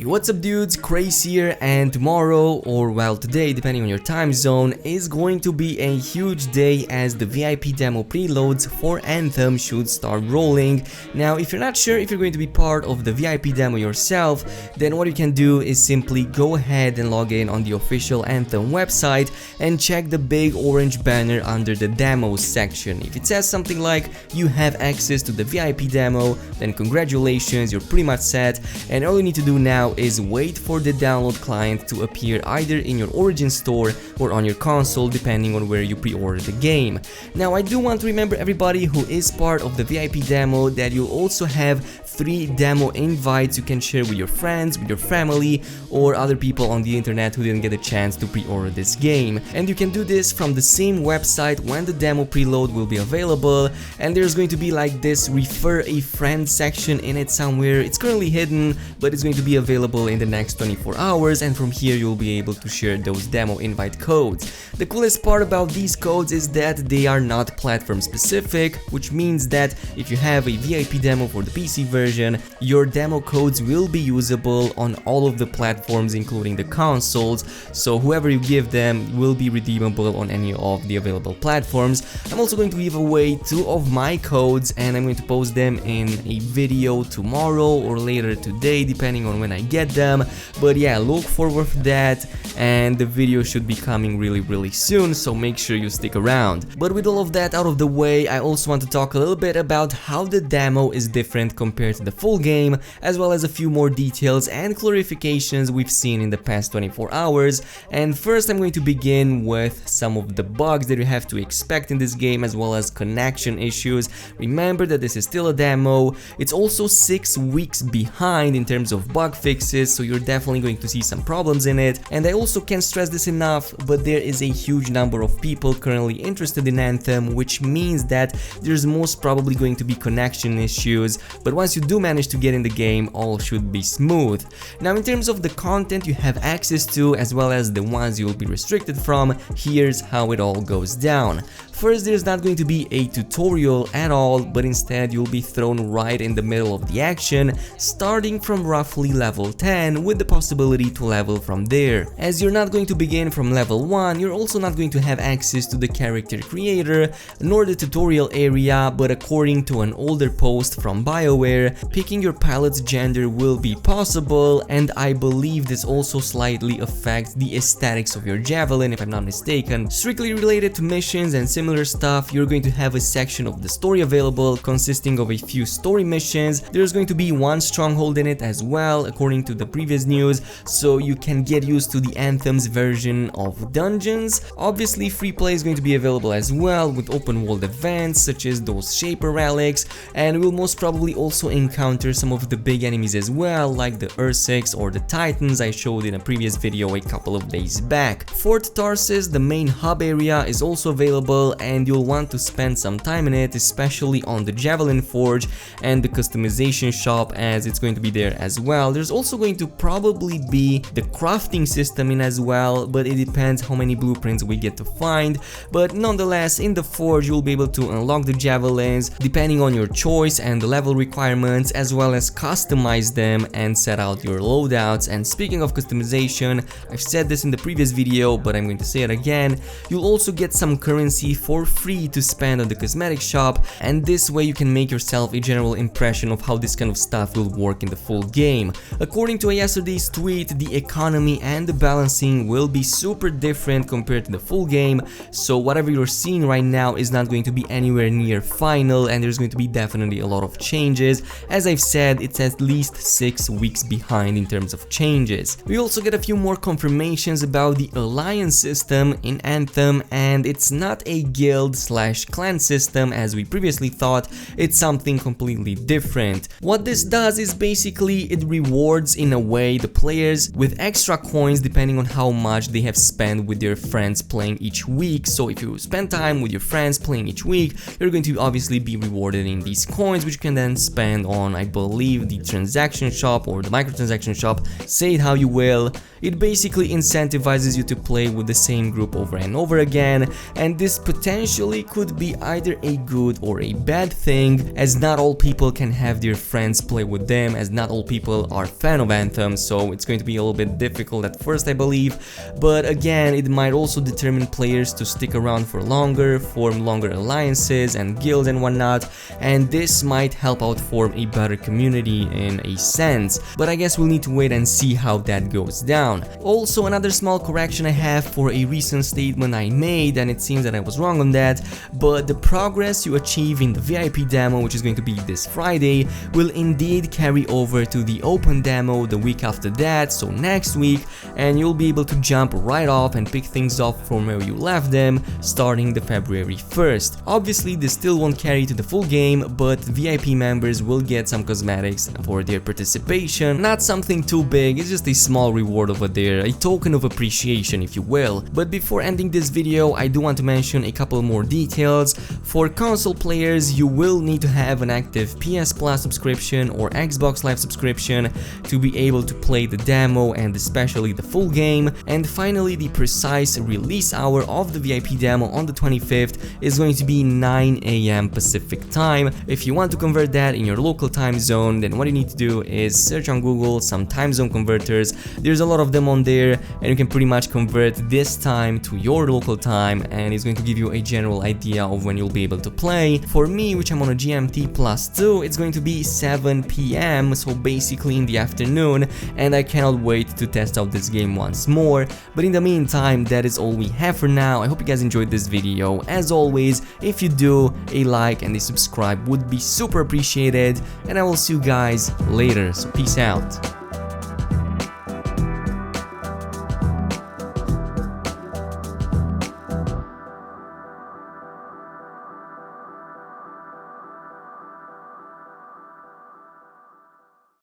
Hey, what's up dudes, Craze here, and tomorrow, or well today depending on your time zone, is going to be a huge day as the VIP demo preloads for Anthem should start rolling. Now if you're not sure if you're going to be part of the VIP demo yourself, then what you can do is simply go ahead and log in on the official Anthem website and check the big orange banner under the demos section. If it says something like you have access to the VIP demo, then congratulations, you're pretty much set, and all you need to do now is wait for the download client to appear either in your Origin store or on your console depending on where you pre-ordered the game. Now I do want to remember everybody who is part of the VIP demo that you'll also have 3 demo invites you can share with your friends, with your family, or other people on the internet who didn't get a chance to pre-order this game. And you can do this from the same website when the demo preload will be available, and there's going to be like this refer a friend section in it somewhere. It's currently hidden, but it's going to be available in the next 24 hours, and from here you'll be able to share those demo invite codes. The coolest part about these codes is that they are not platform specific, which means that if you have a VIP demo for the PC version, your demo codes will be usable on all of the platforms including the consoles, so whoever you give them will be redeemable on any of the available platforms. I'm also going to give away 2 of my codes, and I'm going to post them in a video tomorrow or later today depending on when I get them, but yeah, look forward for that, and the video should be coming really soon, so make sure you stick around. But with all of that out of the way, I also want to talk a little bit about how the demo is different compared to the full game, as well as a few more details and clarifications we've seen in the past 24 hours. And first I'm going to begin with some of the bugs that you have to expect in this game, as well as connection issues. Remember that this is still a demo, it's also 6 weeks behind in terms of bug fixes, so you're definitely going to see some problems in it. And I also can't stress this enough, but there is a huge number of people currently interested in Anthem, which means that there's most probably going to be connection issues, but once you do manage to get in the game, all should be smooth. Now in terms of the content you have access to, as well as the ones you will be restricted from, here's how it all goes down. First, there's not going to be a tutorial at all, but instead you'll be thrown right in the middle of the action, starting from roughly level 10 with the possibility to level from there. As you're not going to begin from level 1, you're also not going to have access to the character creator nor the tutorial area, but according to an older post from BioWare, picking your pilot's gender will be possible, and I believe this also slightly affects the aesthetics of your javelin if I'm not mistaken. Strictly related to missions and similar stuff, you're going to have a section of the story available consisting of a few story missions. There's going to be 1 stronghold in it as well according to the previous news, so you can get used to the Anthem's version of dungeons. Obviously free play is going to be available as well, with open world events such as those Shaper relics, and we'll most probably also encounter some of the big enemies as well, like the Ursics or the Titans I showed in a previous video a couple of days back. Fort Tarsus, the main hub area, is also available, and you'll want to spend some time in it, especially on the Javelin Forge and the customization shop, as it's going to be there as well. There's also going to probably be the crafting system in as well, but it depends how many blueprints we get to find. But nonetheless, in the forge you'll be able to unlock the javelins depending on your choice and the level requirements, as well as customize them and set out your loadouts. And speaking of customization, I've said this in the previous video, but I'm going to say it again, you'll also get some currency for free to spend on the cosmetic shop, and this way you can make yourself a general impression of how this kind of stuff will work in the full game. According to yesterday's tweet, the economy and the balancing will be super different compared to the full game, so whatever you're seeing right now is not going to be anywhere near final, and there's going to be definitely a lot of changes. As I've said, it's at least 6 weeks behind in terms of changes. We also get a few more confirmations about the alliance system in Anthem, and it's not a guild/clan system as we previously thought. It's something completely different. What this does is basically it rewards in a way the players with extra coins depending on how much they have spent with their friends playing each week. So if you spend time with your friends playing each week, you're going to obviously be rewarded in these coins, which you can then spend on, I believe, the transaction shop or the microtransaction shop, say it how you will. It basically incentivizes you to play with the same group over and over again, and this potentially could be either a good or a bad thing, as not all people can have their friends play with them, as not all people are fan of Anthem, so it's going to be a little bit difficult at first, I believe. But again, it might also determine players to stick around for longer, form longer alliances and guilds and whatnot, and this might help out form a better community in a sense. But I guess we'll need to wait and see how that goes down. Also, another small correction I have for a recent statement I made, and it seems that I was wrong on that, but the progress you achieve in the VIP demo, which is going to be this Friday, will indeed carry over to the open demo the week after that, so next week, and you'll be able to jump right off and pick things up from where you left them starting the February 1st. Obviously, this still won't carry to the full game, but VIP members will get some cosmetics for their participation. Not something too big, it's just a small reward over there, a token of appreciation if you will. But before ending this video, I do want to mention a couple more details. For console players, you will need to have an active PS Plus subscription or Xbox Live subscription to be able to play the demo and especially the full game. And finally, the precise release hour of the VIP demo on the 25th is going to be 9 AM Pacific time. If you want to convert that in your local time zone, then what you need to do is search on Google some time zone converters. There's a lot of them on there, and you can pretty much convert this time to your local time, and it's going to give you a general idea of when you'll be able to play. For me, which I'm on a GMT +2, it's going to be 7 PM, so basically in the afternoon, and I cannot wait to test out this game once more. But in the meantime, that is all we have for now. I hope you guys enjoyed this video. As always, if you do, a like and a subscribe would be super appreciated, and I will see you guys later, so peace out.